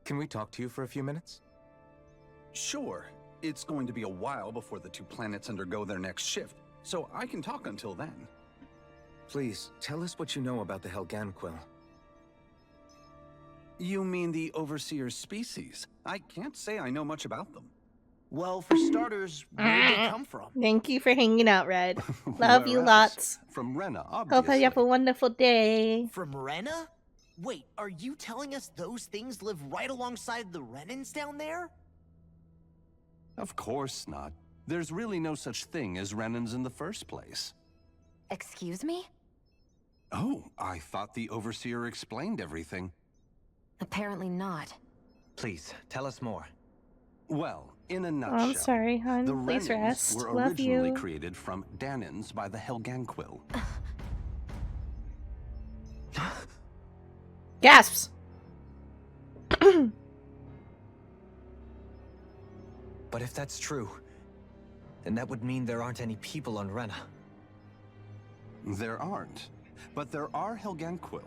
Can we talk to you for a few minutes? Sure. It's going to be a while before the two planets undergo their next shift, so I can talk until then. Please, tell us what you know about the Helganquil. You mean the Overseer species? I can't say I know much about them. Well, for starters, where'd they come from? Thank you for hanging out, Red. Love you lots. From Rena, Hope you have a wonderful day. From Rena? Wait, are you telling us those things live right alongside the Renans down there? Of course not. There's really no such thing as Renans in the first place. Excuse me? Oh, I thought the Overseer explained everything. Apparently not. Please, tell us more. Well, in a Oh, nutshell, I'm sorry, hon. the Please Renans rest. were Love originally you. created from Danans by the Helganquil. Gasps! But if that's true, then that would mean there aren't any people on Rena. There aren't, but there are Helganquil.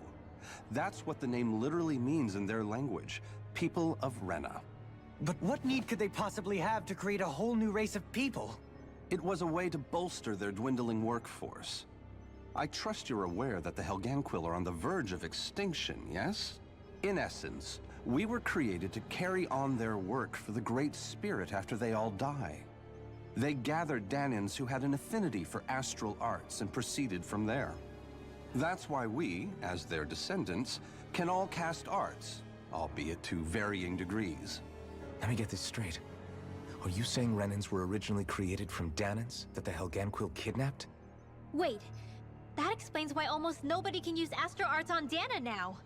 That's what the name literally means in their language, people of Rena. But what need could they possibly have to create a whole new race of people? It was a way to bolster their dwindling workforce. I trust you're aware that the Helganquil are on the verge of extinction, yes? In essence, we were created to carry on their work for the Great Spirit after they all die. They gathered Danans who had an affinity for astral arts and proceeded from there. That's why we, as their descendants, can all cast arts, albeit to varying degrees. Let me get this straight. Are you saying Renans were originally created from Danans that the Helganquil kidnapped? Wait, that explains why almost nobody can use Astro Arts on Dana now.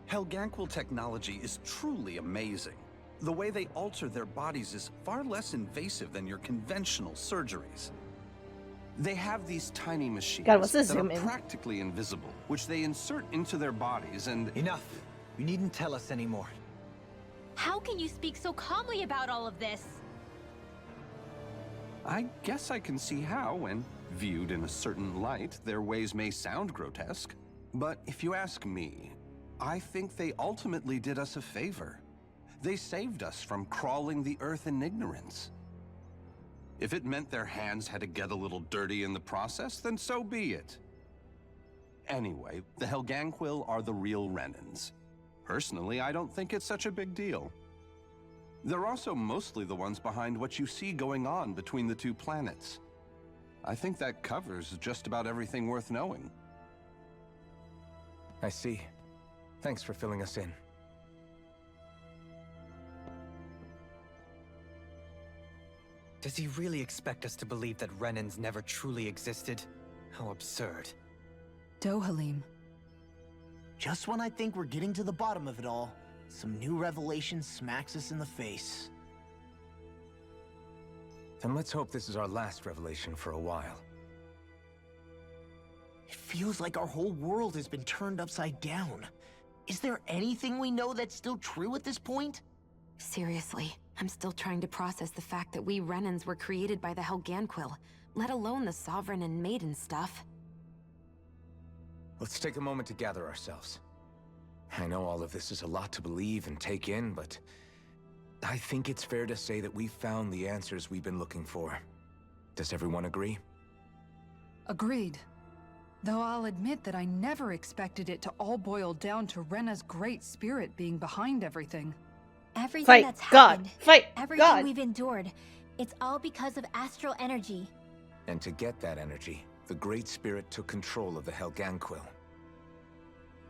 Helganquil technology is truly amazing. The way they alter their bodies is far less invasive than your conventional surgeries. They have these tiny machines God, what's this that are zoom in? practically invisible, which they insert into their bodies and... Enough! You needn't tell us anymore. How can you speak so calmly about all of this? I guess I can see how, when viewed in a certain light, their ways may sound grotesque. But if you ask me, I think they ultimately did us a favor. They saved us from crawling the earth in ignorance. If it meant their hands had to get a little dirty in the process, then so be it. Anyway, the Helganquil are the real Renans. Personally, I don't think it's such a big deal. They're also mostly the ones behind what you see going on between the two planets. I think that covers just about everything worth knowing. I see. Thanks for filling us in. Does he really expect us to believe that Renans never truly existed? How absurd. Dohalim. Just when I think we're getting to the bottom of it all, some new revelation smacks us in the face. Then let's hope this is our last revelation for a while. It feels like our whole world has been turned upside down. Is there anything we know that's still true at this point? Seriously, I'm still trying to process the fact that we Renans were created by the Helganquil, let alone the Sovereign and Maiden stuff. Let's take a moment to gather ourselves. I know all of this is a lot to believe and take in, but I think it's fair to say that we've found the answers we've been looking for. Does everyone agree? Agreed. Though I'll admit that I never expected it to all boil down to Rena's great spirit being behind everything. Everything Fight that's God! happened, Fight everything God! we've endured, it's all because of astral energy. And to get that energy, the Great Spirit took control of the Helganquil.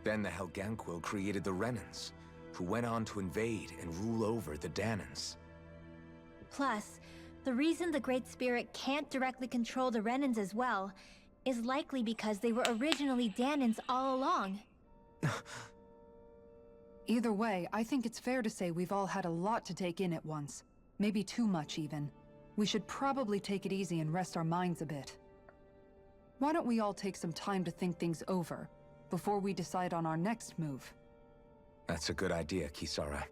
Then the Helganquil created the Renans, who went on to invade and rule over the Danans. Plus, the reason the Great Spirit can't directly control the Renans as well is likely because they were originally Danans all along. Either way, I think it's fair to say we've all had a lot to take in at once. Maybe too much, even. We should probably take it easy and rest our minds a bit. Why don't we all take some time to think things over, before we decide on our next move? That's a good idea, Kisara.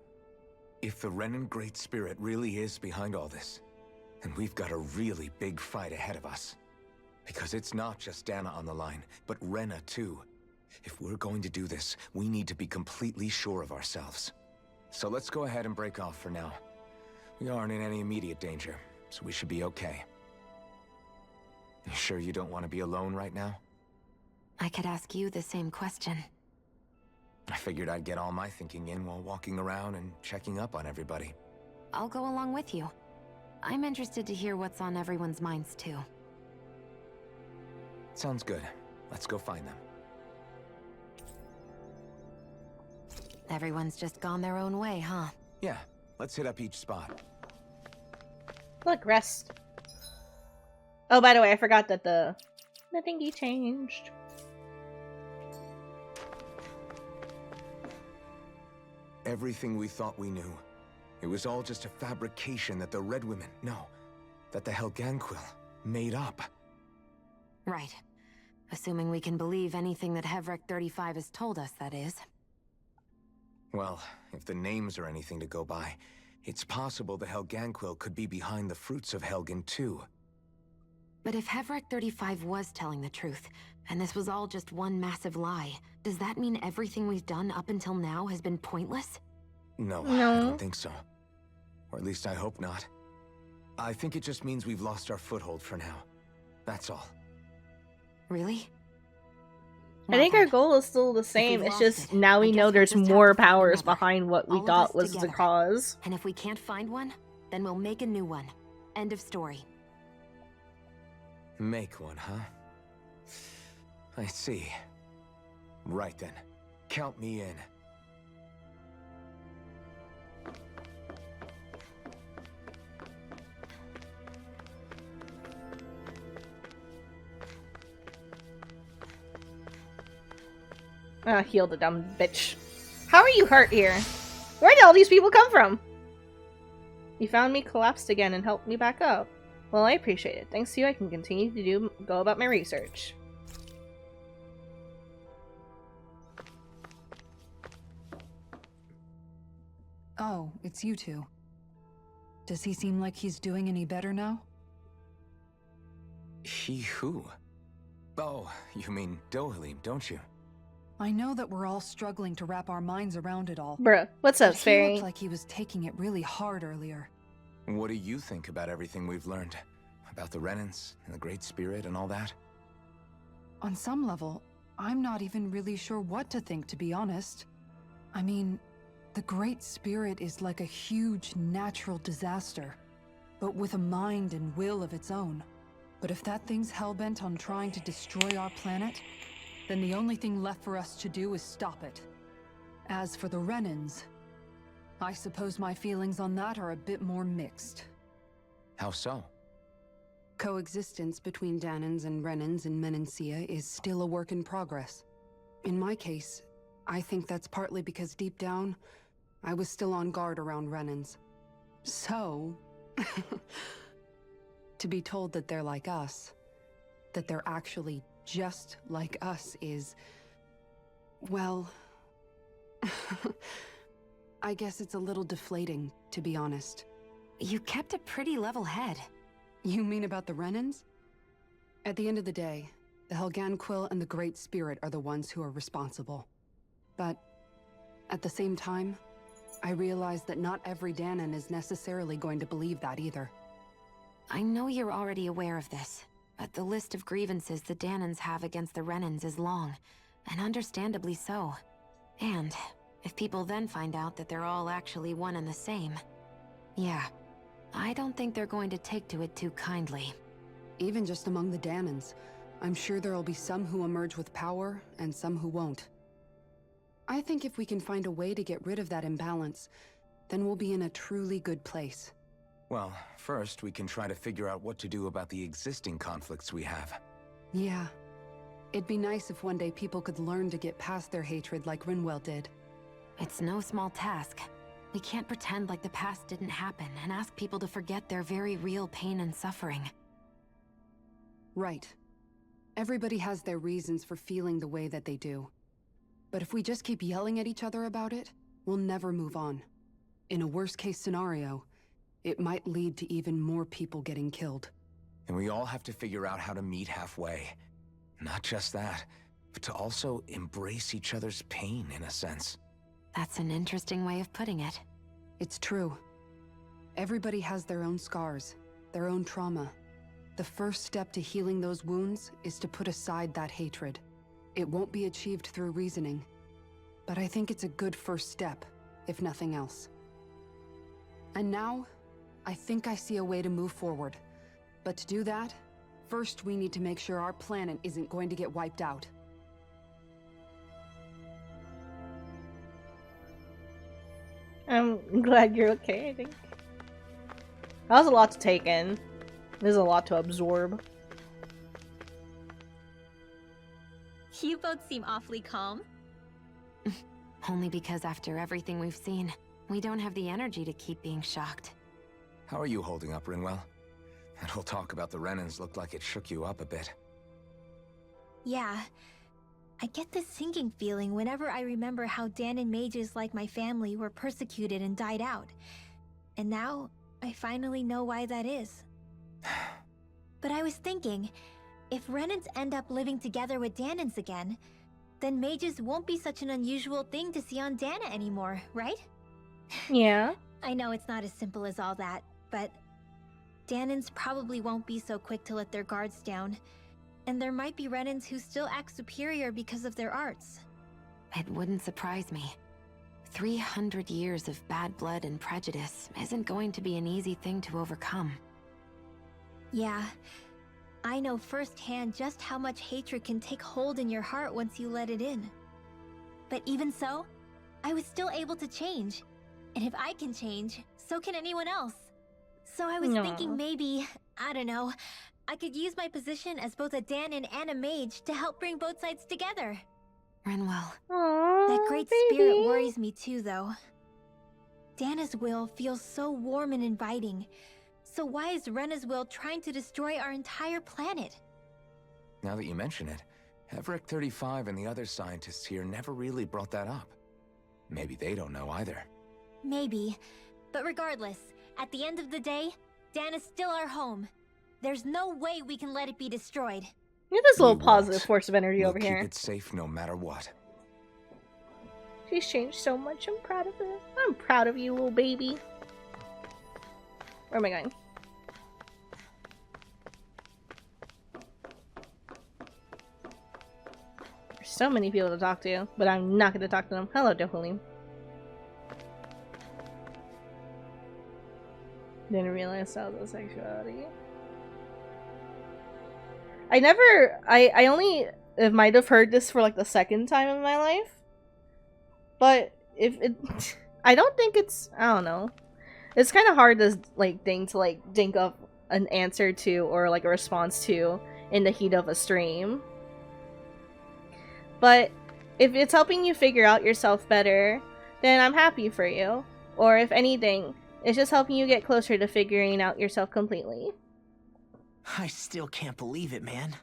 If the Renan Great Spirit really is behind all this, then we've got a really big fight ahead of us. Because it's not just Dana on the line, but Rena too. If we're going to do this, we need to be completely sure of ourselves. So let's go ahead and break off for now. We aren't in any immediate danger, so we should be okay. You sure you don't want to be alone right now? I could ask you the same question. I figured I'd get all my thinking in while walking around and checking up on everybody. I'll go along with you. I'm interested to hear what's on everyone's minds, too. Sounds good. Let's go find them. Everyone's just gone their own way, huh? Yeah, let's hit up each spot. Look, rest. Oh, by the way, I forgot that the thingy changed. Everything we thought we knew. It was all just a fabrication that the Red Women, no, that the Helganquil made up. Right. Assuming we can believe anything that Hevrek 35 has told us, that is. Well, if the names are anything to go by, it's possible the Helganquil could be behind the fruits of Helgen too. But if Hevrek 35 was telling the truth, and this was all just one massive lie, does that mean everything we've done up until now has been pointless? No, No. I don't think so. Or at least I hope not. I think it just means we've lost our foothold for now. That's all. Really? I think our goal is still the same. we've It's lost just it, now I we guess know we'll there's just have more to find powers another. behind what we All of thought us was the together. cause. And if we can't find one, then we'll make a new one. End of story. Make one, huh? I see. Right then. Count me in. Ah, heal the dumb bitch. How are you hurt here? Where did all these people come from? You found me collapsed again and helped me back up. Well, I appreciate it. Thanks to you, I can continue to go about my research. Oh, it's you two. Does he seem like he's doing any better now? He who? Oh, you mean Dohalim, don't you? I know that we're all struggling to wrap our minds around it all. Bruh, what's up, But he Sperry? looked like he was taking it really hard earlier. What do you think about everything we've learned? About the Renans and the Great Spirit and all that? On some level, I'm not even really sure what to think, to be honest. I mean, the Great Spirit is like a huge natural disaster, but with a mind and will of its own. But if that thing's hellbent on trying to destroy our planet, then the only thing left for us to do is stop it. As for the Renans, I suppose my feelings on that are a bit more mixed. How so? Coexistence between Danans and Renans in Menancia is still a work in progress. In my case, I think that's partly because deep down, I was still on guard around Renans. So, to be told that they're like us, that they're actually just like us is, well, I guess it's a little deflating, to be honest. You kept a pretty level head. You mean about the Renans? At the end of the day, the Helganquil and the Great Spirit are the ones who are responsible. But at the same time, I realize that not every Danan is necessarily going to believe that either. I know you're already aware of this, but the list of grievances the Danans have against the Renans is long, and understandably so. And if people then find out that they're all actually one and the same, yeah, I don't think they're going to take to it too kindly. Even just among the Danans, I'm sure there'll be some who emerge with power and some who won't. I think if we can find a way to get rid of that imbalance, then we'll be in a truly good place. Well, first we can try to figure out what to do about the existing conflicts we have. Yeah. It'd be nice if one day people could learn to get past their hatred like Rinwell did. It's no small task. We can't pretend like the past didn't happen and ask people to forget their very real pain and suffering. Right. Everybody has their reasons for feeling the way that they do. But if we just keep yelling at each other about it, we'll never move on. In a worst-case scenario, it might lead to even more people getting killed. And we all have to figure out how to meet halfway. Not just that, but to also embrace each other's pain in a sense. That's an interesting way of putting it. It's true. Everybody has their own scars, their own trauma. The first step to healing those wounds is to put aside that hatred. It won't be achieved through reasoning, but I think it's a good first step, if nothing else. And now, I think I see a way to move forward. But to do that, first we need to make sure our planet isn't going to get wiped out. I'm glad you're okay, I think. That was a lot to take in. There's a lot to absorb. You both seem awfully calm. Only because after everything we've seen, we don't have the energy to keep being shocked. How are you holding up, Rinwell? That whole talk about the Renans looked like it shook you up a bit. Yeah. I get this sinking feeling whenever I remember how Danon mages like my family were persecuted and died out. And now, I finally know why that is. But I was thinking, if Renans end up living together with Danons again, then mages won't be such an unusual thing to see on Dana anymore, right? Yeah. I know it's not as simple as all that, but Danons probably won't be so quick to let their guards down. And there might be Renans who still act superior because of their arts. It wouldn't surprise me. 300 years of bad blood and prejudice isn't going to be an easy thing to overcome. Yeah. I know firsthand just how much hatred can take hold in your heart once you let it in. But even so, I was still able to change. And if I can change, so can anyone else. So I was thinking maybe, I don't know, I could use my position as both a Danon and a mage to help bring both sides together. Rinwell. Aww, That great baby. spirit worries me too, though. Dana's will feels so warm and inviting. So why is Rena's will trying to destroy our entire planet? Now that you mention it, Everett 35 and the other scientists here never really brought that up. Maybe they don't know either. Maybe. But regardless, at the end of the day, Dana's still our home. There's no way we can let it be destroyed. Look at this little We positive won't. force of energy We'll over keep here. it safe no matter what. She's changed so much. I'm proud of her. I'm proud of you, little baby. Where am I going? There's so many people to talk to, but I'm not going to talk to them. Hello, Dohalim. Didn't realize that was a sexuality. I only might have heard this for like the second time in my life. But if it, I don't think it's, I don't know. It's kind of hard to like think of an answer to or like a response to in the heat of a stream. But if it's helping you figure out yourself better, then I'm happy for you. Or if anything, it's just helping you get closer to figuring out yourself completely. I still can't believe it, man.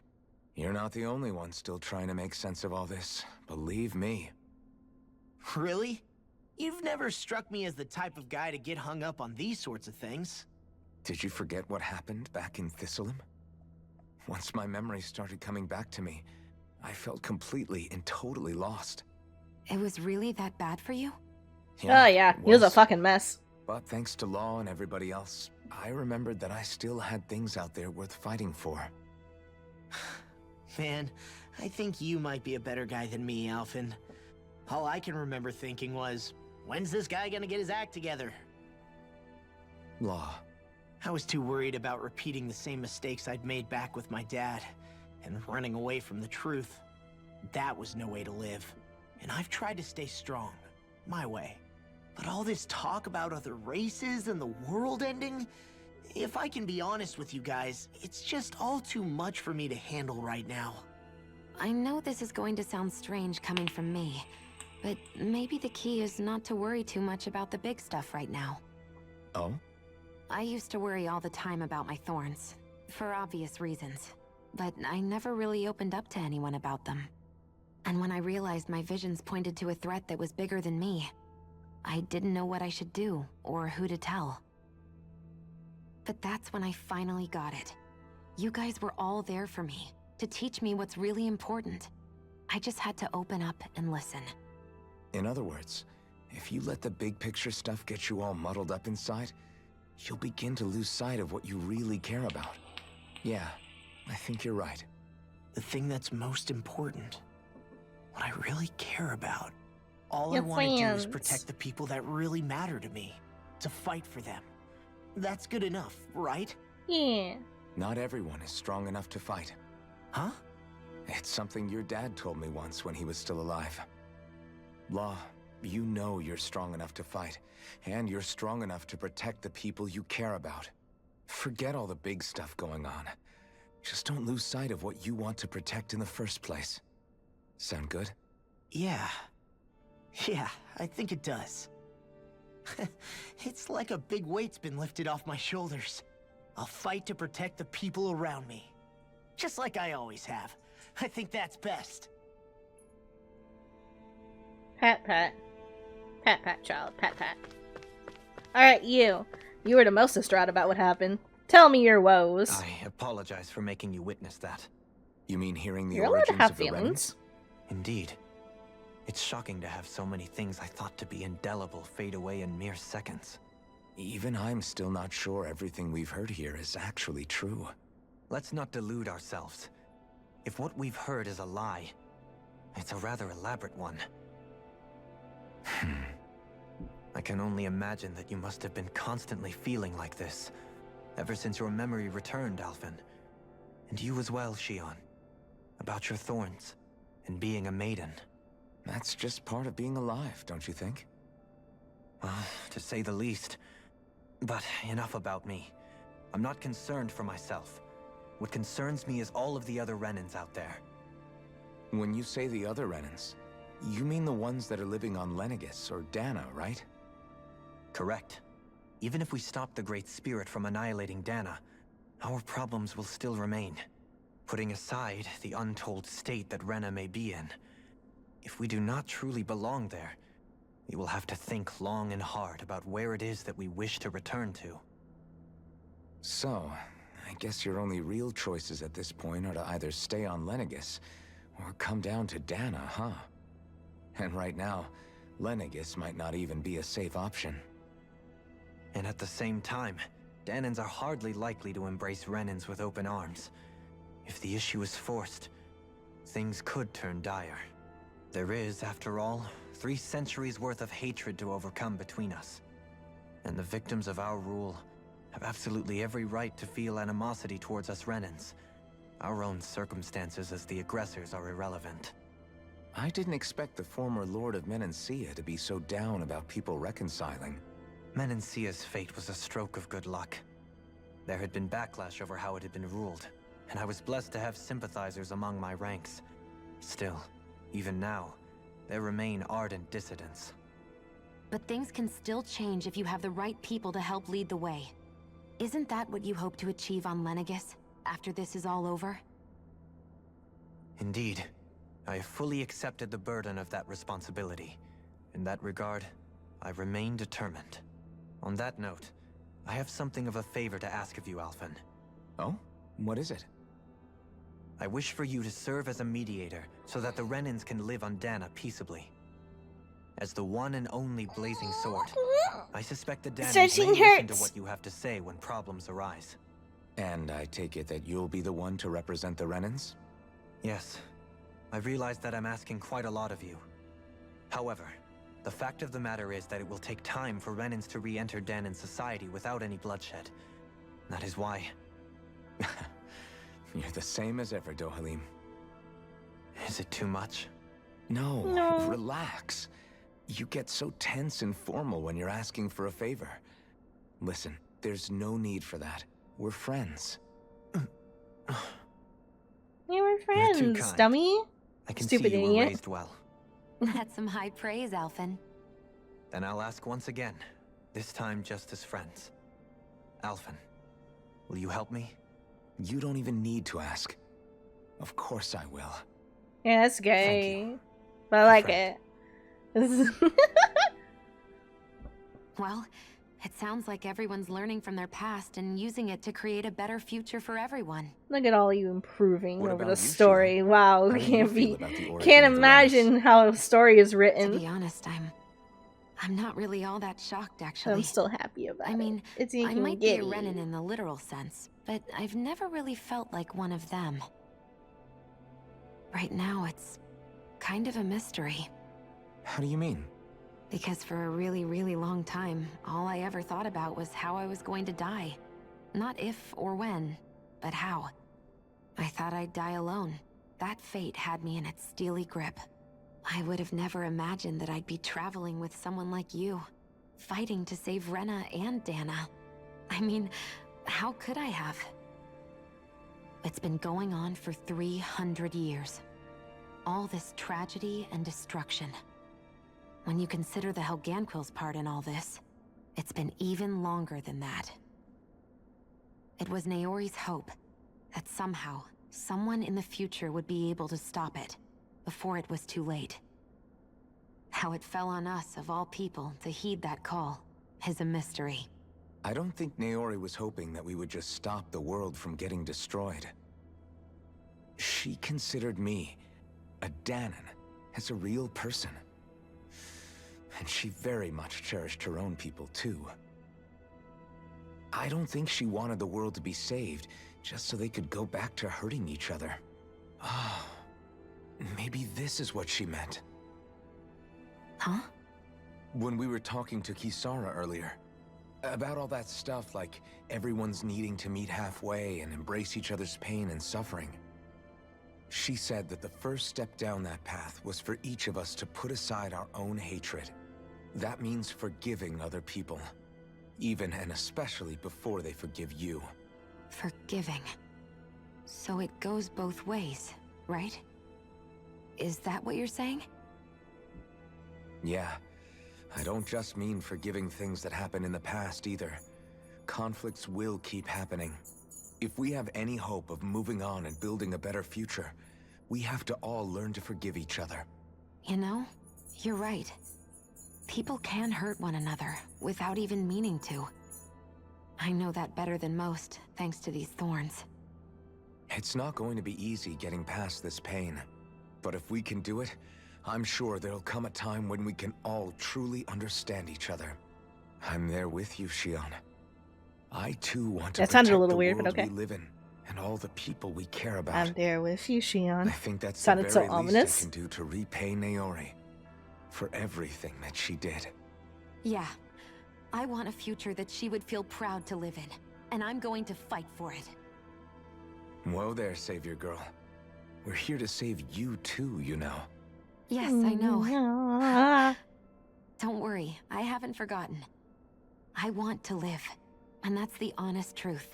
You're not the only one still trying to make sense of all this. Believe me. Really? You've never struck me as the type of guy to get hung up on these sorts of things. Did you forget what happened back in Thistleum? Once my memories started coming back to me, I felt completely and totally lost. It was really that bad for you? Oh yeah, it he was a fucking mess. But thanks to Law and everybody else, I remembered that I still had things out there worth fighting for. Man, I think you might be a better guy than me, Alphen. All I can remember thinking was, when's this guy gonna get his act together? Law. I was too worried about repeating the same mistakes I'd made back with my dad, and running away from the truth. That was no way to live. And I've tried to stay strong, my way. But all this talk about other races and the world ending, if I can be honest with you guys, it's just all too much for me to handle right now. I know this is going to sound strange coming from me, but maybe the key is not to worry too much about the big stuff right now. Oh? I used to worry all the time about my thorns, for obvious reasons, but I never really opened up to anyone about them. And when I realized my visions pointed to a threat that was bigger than me, I didn't know what I should do, or who to tell. But that's when I finally got it. You guys were all there for me, to teach me what's really important. I just had to open up and listen. In other words, If you let the big picture stuff get you all muddled up inside, you'll begin to lose sight of what you really care about. Yeah, I think you're right. The thing that's most important, what I really care about. All Your I want to do is friends. protect the people that really matter to me, to fight for them. That's good enough, right? Yeah. Not everyone is strong enough to fight. Huh? It's something your dad told me once when he was still alive. Law, you know you're strong enough to fight, and you're strong enough to protect the people you care about. Forget all the big stuff going on. Just don't lose sight of what you want to protect in the first place. Sound good? Yeah. Yeah, I think it does. It's like a big weight's been lifted off my shoulders. I'll fight to protect the people around me. Just like I always have. I think that's best. Pat, pat. Pat, pat, child. Pat, pat. Alright, you. You were the most distraught about what happened. Tell me your woes. I apologize for making you witness that. You mean hearing the You're allowed to origins have of the feelings. remnants? Indeed. It's shocking to have so many things I thought to be indelible fade away in mere seconds. Even I'm still not sure everything we've heard here is actually true. Let's not delude ourselves. If what we've heard is a lie, it's a rather elaborate one. I can only imagine that you must have been constantly feeling like this, ever since your memory returned, Alphen. And you as well, Shion. About your thorns, and being a maiden. That's just part of being alive, don't you think? Well, to say the least. But enough about me. I'm not concerned for myself. What concerns me is all of the other Renans out there. When you say the other Renans, you mean the ones that are living on Lenegis or Dana, right? Correct. Even if we stop the Great Spirit from annihilating Dana, our problems will still remain. Putting aside the untold state that Rena may be in, if we do not truly belong there, we will have to think long and hard about where it is that we wish to return to. So, I guess your only real choices at this point are to either stay on Lenegis or come down to Dana, huh? And right now, Lenegis might not even be a safe option. And at the same time, Danans are hardly likely to embrace Renans with open arms. If the issue is forced, things could turn dire. There is, after all, 3 centuries worth of hatred to overcome between us. And the victims of our rule have absolutely every right to feel animosity towards us Renans. Our own circumstances as the aggressors are irrelevant. I didn't expect the former Lord of Menancia to be so down about people reconciling. Menancia's fate was a stroke of good luck. There had been backlash over how it had been ruled, and I was blessed to have sympathizers among my ranks. Still, even now, there remain ardent dissidents. But things can still change if you have the right people to help lead the way. Isn't that what you hope to achieve on Lenegis, after this is all over? Indeed. I have fully accepted the burden of that responsibility. In that regard, I remain determined. On that note, I have something of a favor to ask of you, Alphen. Oh? What is it? I wish for you to serve as a mediator so that the Renans can live on Dana peaceably. As the one and only blazing sword, I suspect the Danans may Searching listen to hurts. what you have to say when problems arise. And I take it that you'll be the one to represent the Renans? Yes. I realize that I'm asking quite a lot of you. However, the fact of the matter is that it will take time for Renans to re-enter Danan society without any bloodshed. That is why... You're the same as ever, Dohalim. Is it too much? No, No. relax. You get so tense and formal when you're asking for a favor. Listen, there's no need for that. We're friends. We were You're too friends, kind. dummy. I can Stupid see you were idiot. raised well. That's some high praise, Alphen. Then I'll ask once again, this time just as friends. Alphen, will you help me? You don't even need to ask. Of course I will. Yeah, that's gay. But I like it. Well, it sounds like everyone's learning from their past and using it to create a better future for everyone. Look at all you improving What over about the you, story. Sheila? Wow, How do you can't feel be. about the origin Can't of the imagine how a story is To written. be honest, I'm not really all that shocked, actually. I'm still happy about I mean, it. It's I making me might be a giddy. Renin in the literal sense, but I've never really felt like one of them. Right now, it's kind of a mystery. How do you mean? Because for a really, really long time, all I ever thought about was how I was going to die. Not if or when, but how. I thought I'd die alone. That fate had me in its steely grip. I would have never imagined that I'd be traveling with someone like you, fighting to save Rena and Dana. I mean, how could I have? It's been going on for 300 years. All this tragedy and destruction. When you consider the Helganquil's part in all this, it's been even longer than that. It was Naori's hope that somehow, someone in the future would be able to stop it, before it was too late. How it fell on us, of all people, to heed that call, is a mystery. I don't think Naori was hoping that we would just stop the world from getting destroyed. She considered me, a Danon, as a real person. And she very much cherished her own people, too. I don't think she wanted the world to be saved, just so they could go back to hurting each other. Ah, maybe this is what she meant. Huh? When we were talking to Kisara earlier, about all that stuff like everyone's needing to meet halfway and embrace each other's pain and suffering. She said that the first step down that path was for each of us to put aside our own hatred. That means forgiving other people, even and especially before they forgive you. Forgiving. So it goes both ways, right? Is that what you're saying? Yeah. I don't just mean forgiving things that happened in the past either. Conflicts will keep happening. If we have any hope of moving on and building a better future, we have to all learn to forgive each other. You know, you're right. People can hurt one another without even meaning to. I know that better than most, thanks to these thorns. It's not going to be easy getting past this pain. But if we can do it, I'm sure there'll come a time when we can all truly understand each other. I'm there with you, Shion. I too want to That sounded a protect little the weird, world but okay. we live in and all the people we care about. I'm there with you, Shion. I think that's Sounded the so very least ominous. I can do to repay Naori for everything that she did. Yeah. I want a future that she would feel proud to live in, and I'm going to fight for it. Whoa there, Savior Girl. We're here to save you too, you know. Yes, I know. Ah. Don't worry, I haven't forgotten. I want to live, and that's the honest truth.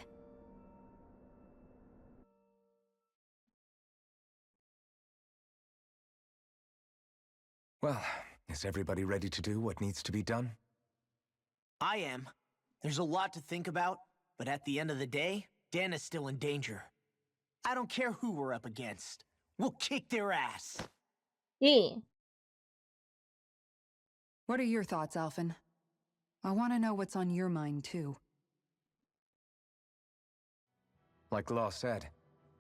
Well, is everybody ready to do what needs to be done? I am. There's a lot to think about, but at the end of the day, Dan is still in danger. I don't care who we're up against. We'll kick their ass. Yeah. What are your thoughts, Alphen? I want to know what's on your mind, too. Like Law said,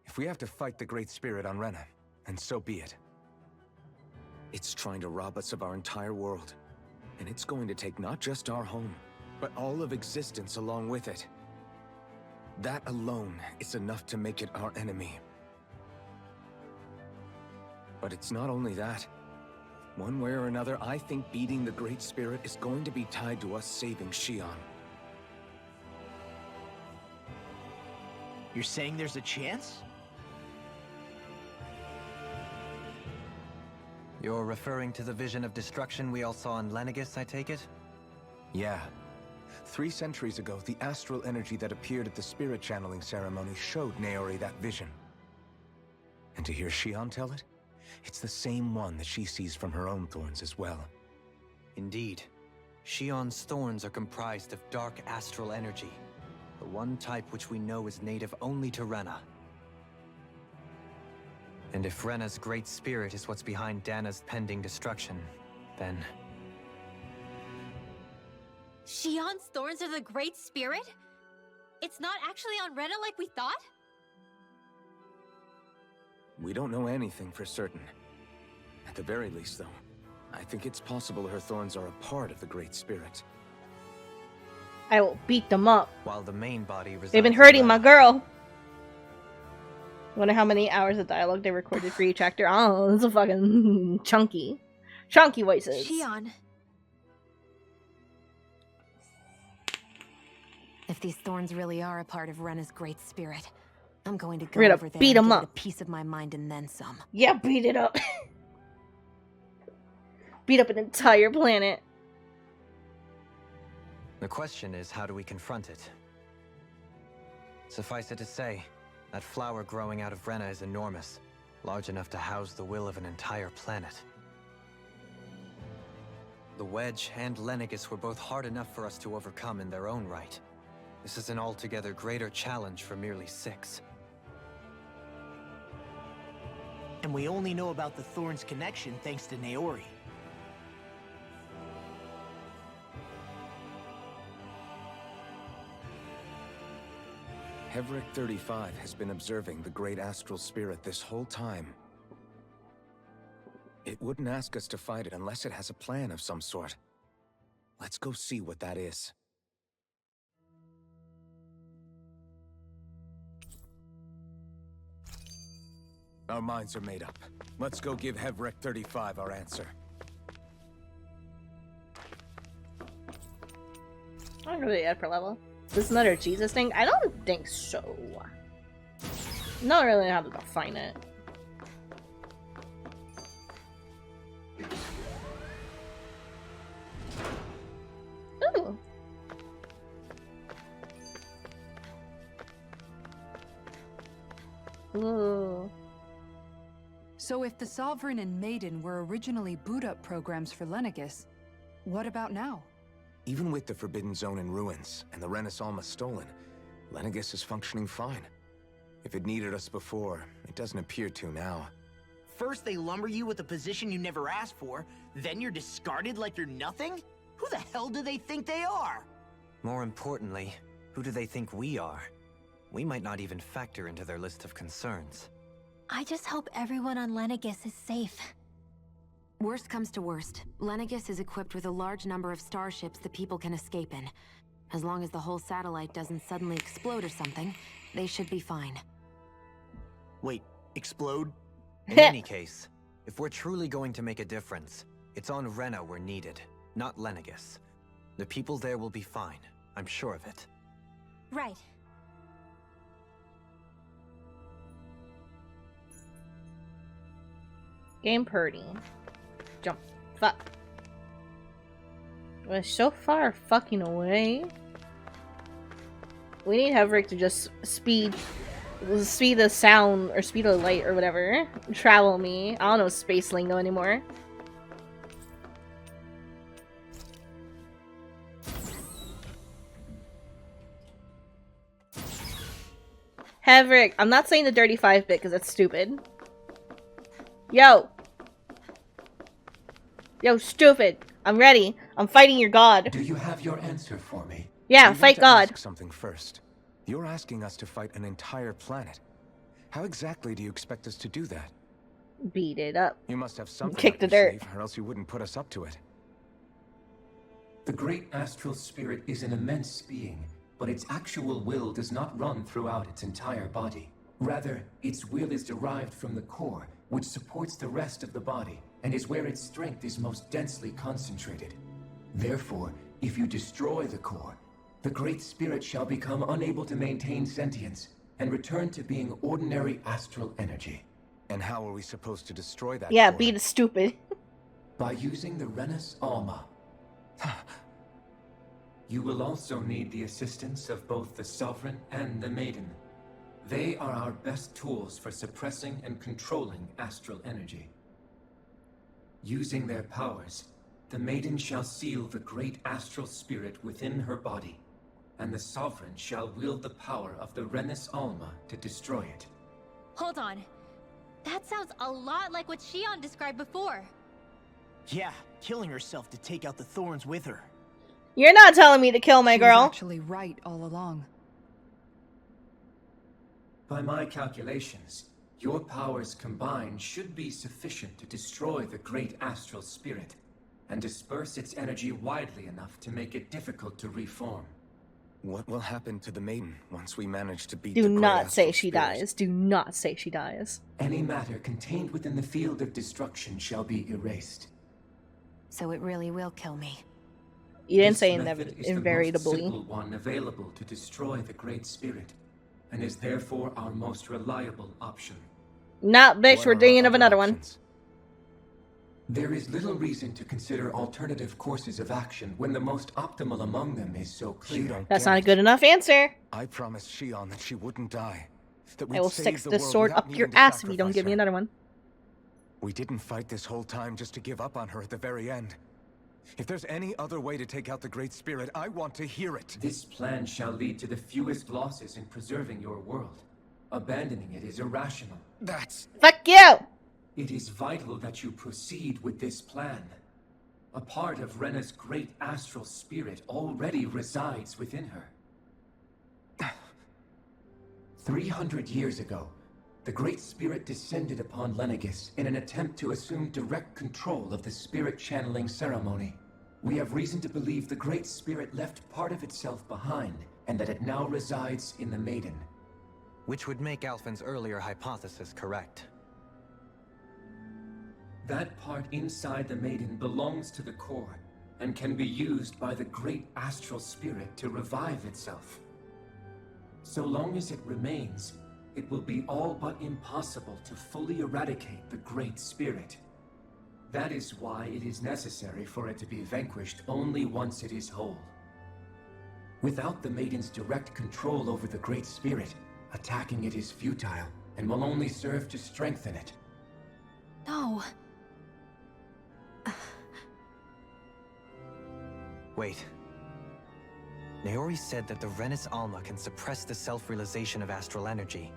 if we have to fight the Great Spirit on Rena, then so be it. It's trying to rob us of our entire world. And it's going to take not just our home, but all of existence along with it. That alone is enough to make it our enemy. But it's not only that. One way or another, I think beating the Great Spirit is going to be tied to us saving Shion. You're saying there's a chance? You're referring to the vision of destruction we all saw in Lenegis, I take it? Yeah. 3 centuries ago, the astral energy that appeared at the spirit channeling ceremony showed Naori that vision. And to hear Shion tell it, it's the same one that she sees from her own thorns as well. Indeed. Shion's thorns are comprised of dark astral energy, the one type which we know is native only to Rena. And if Rena's great spirit is what's behind Dana's pending destruction, then... Shion's thorns are the Great Spirit? It's not actually on Rena like we thought? We don't know anything for certain. At the very least, though, I think it's possible her thorns are a part of the Great Spirit. I will beat them up. While the main body resides They've been in hurting my Rena. girl. Wonder how many hours of dialogue they recorded for each actor. Oh, it's a fucking chunky voices. Shion. If these thorns really are a part of Rena's great spirit, I'm going to go We're gonna over there beat and 'em give up. it a piece of my mind and then some. Yeah, beat it up. Beat up an entire planet. The question is, how do we confront it? Suffice it to say, that flower growing out of Rena is enormous, large enough to house the will of an entire planet. The Wedge and Lenegis were both hard enough for us to overcome in their own right. This is an altogether greater challenge for merely 6. And we only know about the Thorns connection thanks to Naori. Hevric 35 has been observing the great astral spirit this whole time. It wouldn't ask us to fight it unless it has a plan of some sort. Let's go see what that is. Our minds are made up. Let's go give Hevric 35 our answer. I don't know the upper level. Is this another Jesus thing? I don't think so. Not really know how to define it. Ooh. Ooh. So if the Sovereign and Maiden were originally boot-up programs for Lenegis, what about now? Even with the Forbidden Zone in ruins and the Renis Alma stolen, Lenegis is functioning fine. If it needed us before, it doesn't appear to now. First they lumber you with a position you never asked for, then you're discarded like you're nothing? Who the hell do they think they are? More importantly, who do they think we are? We might not even factor into their list of concerns. I just hope everyone on Lenegis is safe. Worst comes to worst, Lenegis is equipped with a large number of starships the people can escape in. As long as the whole satellite doesn't suddenly explode or something, they should be fine. Wait, explode? In any case, if we're truly going to make a difference, it's on Rena we're needed, not Lenegis. The people there will be fine, I'm sure of it. Right. Game Purdy. Jump. Fuck. We're so far fucking away. We need Hevric to just speed the sound or speed of light or whatever. Travel me. I don't know space lingo anymore. Hevric, I'm not saying the dirty 5-bit because that's stupid. Yo! Yo, stupid! I'm ready. I'm fighting your god. Do you have your answer for me? Yeah, We fight want to God. ask something first. You're asking us to fight an entire planet. How exactly do you expect us to do that? Beat it up. You must have something Kick up the your dirt. sleeve, or else you wouldn't put us up to it. The great astral spirit is an immense being, but its actual will does not run throughout its entire body. Rather, its will is derived from the core, which supports the rest of the body, and is where its strength is most densely concentrated. Therefore, if you destroy the core, the Great Spirit shall become unable to maintain sentience, and return to being ordinary astral energy. And how are we supposed to destroy that Yeah, core? beat it stupid. By using the Renis Alma. You will also need the assistance of both the Sovereign and the Maiden. They are our best tools for suppressing and controlling astral energy. Using their powers, the Maiden shall seal the great astral spirit within her body, and the Sovereign shall wield the power of the Renis Alma to destroy it. Hold on. That sounds a lot like what Shion described before. Yeah, killing herself to take out the thorns with her. You're not telling me to kill my She was girl. actually right all along. By my calculations, Your powers combined should be sufficient to destroy the great astral spirit and disperse its energy widely enough to make it difficult to reform. What will happen to the maiden once we manage to beat Do the great not say astral she spirit? dies. Do not say she dies. Any matter contained within the field of destruction shall be erased. So it really will kill me. You didn't This say method is invariably. the most simple one available to destroy the great spirit, and is therefore our most reliable option. Not bitch, What we're are our thinking of other another one. options? There is little reason to consider alternative courses of action when the most optimal among them is so You clear. don't That's get not a it. good enough answer. I promised Shion that she wouldn't die. That we'd I will save stick the this world sword without up your needing to ass if you don't sacrifice give me her. another one. We didn't fight this whole time just to give up on her at the very end. If there's any other way to take out the Great Spirit, I want to hear it. This plan shall lead to the fewest losses in preserving your world. Abandoning it is irrational. That's... Fuck you! It is vital that you proceed with this plan. A part of Rena's great astral spirit already resides within her. 300 years ago, the Great Spirit descended upon Lenegis in an attempt to assume direct control of the spirit channeling ceremony. We have reason to believe the Great Spirit left part of itself behind, and that it now resides in the Maiden. Which would make Alphen's earlier hypothesis correct. That part inside the Maiden belongs to the core, and can be used by the great astral spirit to revive itself. So long as it remains, it will be all but impossible to fully eradicate the Great Spirit. That is why it is necessary for it to be vanquished only once it is whole. Without the Maiden's direct control over the Great Spirit, attacking it is futile, and will only serve to strengthen it. No. Wait. Naori said that the Renis Alma can suppress the self-realization of astral energy,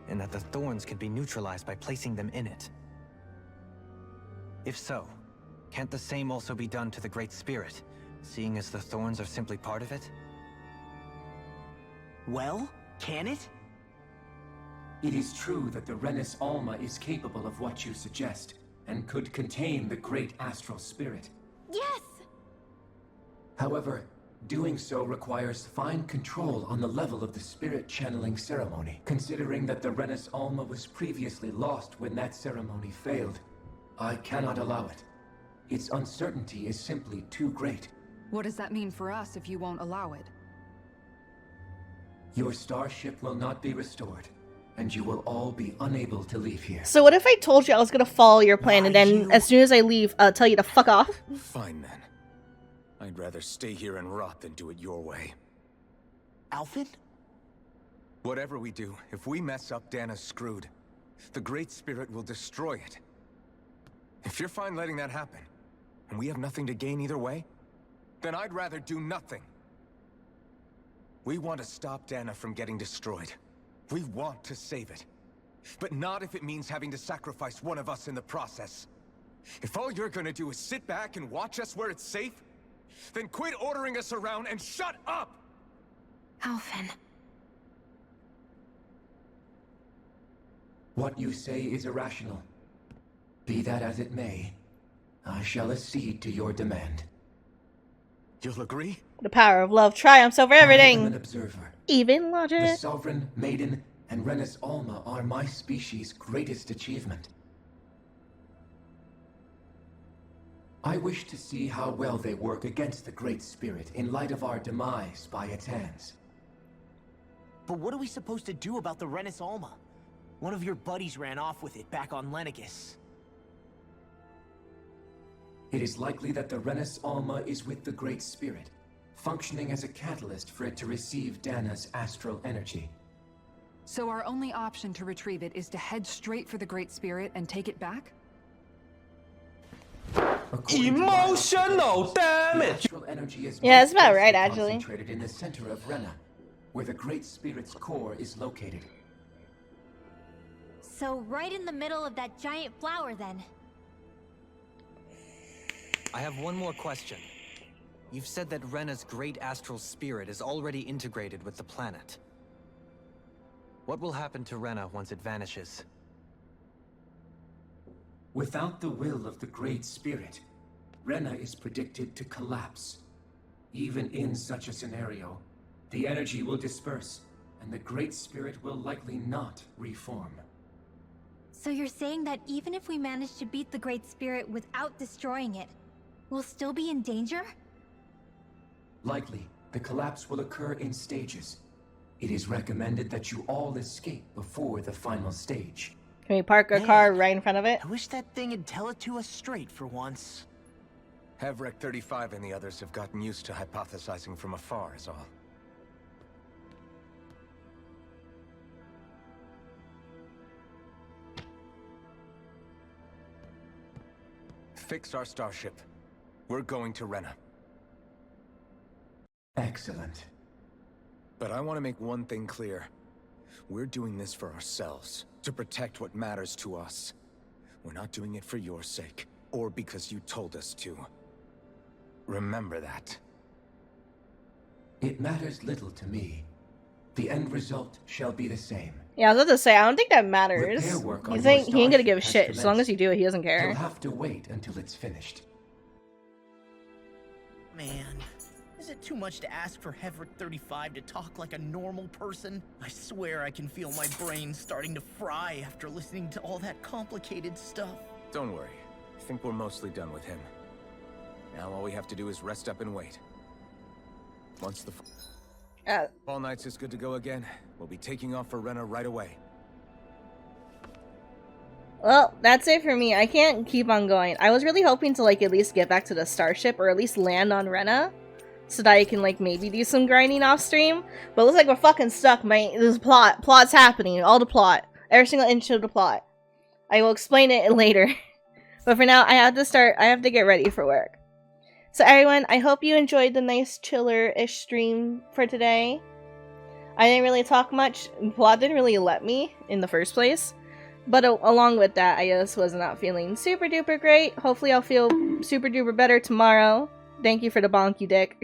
and that the thorns can be neutralized by placing them in it. If so, can't the same also be done to the Great Spirit, seeing as the thorns are simply part of it? Well, can it? It is true that the Renis Alma is capable of what you suggest, and could contain the great astral spirit. Yes! However, doing so requires fine control on the level of the spirit channeling ceremony. Considering that the Renis Alma was previously lost when that ceremony failed, I cannot allow it. Its uncertainty is simply too great. What does that mean for us if you won't allow it? Your starship will not be restored, and you will all be unable to leave here. So what if I told you I was gonna follow your plan and then as soon as I leave, tell you to fuck off? Fine then. I'd rather stay here and rot than do it your way. Alphen? Whatever we do, if we mess up, Dana's screwed. The Great Spirit will destroy it. If you're fine letting that happen, and we have nothing to gain either way, then I'd rather do nothing. We want to stop Dana from getting destroyed. We want to save it. But not if it means having to sacrifice one of us in the process. If all you're gonna do is sit back and watch us where it's safe, then quit ordering us around and shut up! Alphen. What you say is irrational. Be that as it may, I shall accede to your demand. You'll agree? The power of love triumphs over I am an everything. observer. Even The logic. Sovereign, Maiden, and Renis Alma are my species' greatest achievement. I wish to see how well they work against the Great Spirit in light of our demise by its hands. But what are we supposed to do about the Renis Alma? One of your buddies ran off with it back on Lenegis. It is likely that the Renis Alma is with the Great Spirit, functioning as a catalyst for it to receive Dana's astral energy. So our only option to retrieve it is to head straight for the Great Spirit and take it back? Emotional damage! Astral energy is Yeah, that's about most right, closely actually. concentrated in the center of Rena, where the Great Spirit's core is located. So right in the middle of that giant flower, then. I have one more question. You've said that Rena's great astral spirit is already integrated with the planet. What will happen to Rena once it vanishes? Without the will of the Great Spirit, Rena is predicted to collapse. Even in such a scenario, the energy will disperse, and the Great Spirit will likely not reform. So you're saying that even if we manage to beat the Great Spirit without destroying it, we'll still be in danger? Likely, the collapse will occur in stages. It is recommended that you all escape before the final stage. Can we park our car right in front of it? I wish that thing would tell it to us straight for once. Havrek 35 and the others have gotten used to hypothesizing from afar is all. Fix our starship. We're going to Rena. Excellent. But I want to make one thing clear. We're doing this for ourselves, to protect what matters to us. We're not doing it for your sake, or because you told us to. Remember that. It matters little to me. The end result shall be the same. Yeah, I was about to say, I don't think that matters. Repair work on He your ain't gonna give a starship shit. has As long as commenced. you do it, he doesn't care. You'll have to wait until it's finished. Man, is it too much to ask for Havrek 35 to talk like a normal person? I swear I can feel my brain starting to fry after listening to all that complicated stuff. Don't worry. I think we're mostly done with him. Now all we have to do is rest up and wait. Once the All Nights is good to go again, we'll be taking off for Rena right away. Well, that's it for me. I can't keep on going. I was really hoping to, like, at least get back to the starship, or at least land on Rena, so that I can, like, maybe do some grinding off stream. But it looks like we're fucking stuck, mate. This plot's happening. All the plot. Every single inch of the plot. I will explain it later. But for now, I have to get ready for work. So everyone, I hope you enjoyed the nice chiller-ish stream for today. I didn't really talk much. Plot didn't really let me in the first place. But along with that, I just was not feeling super duper great. Hopefully I'll feel super duper better tomorrow. Thank you for the bonky dick.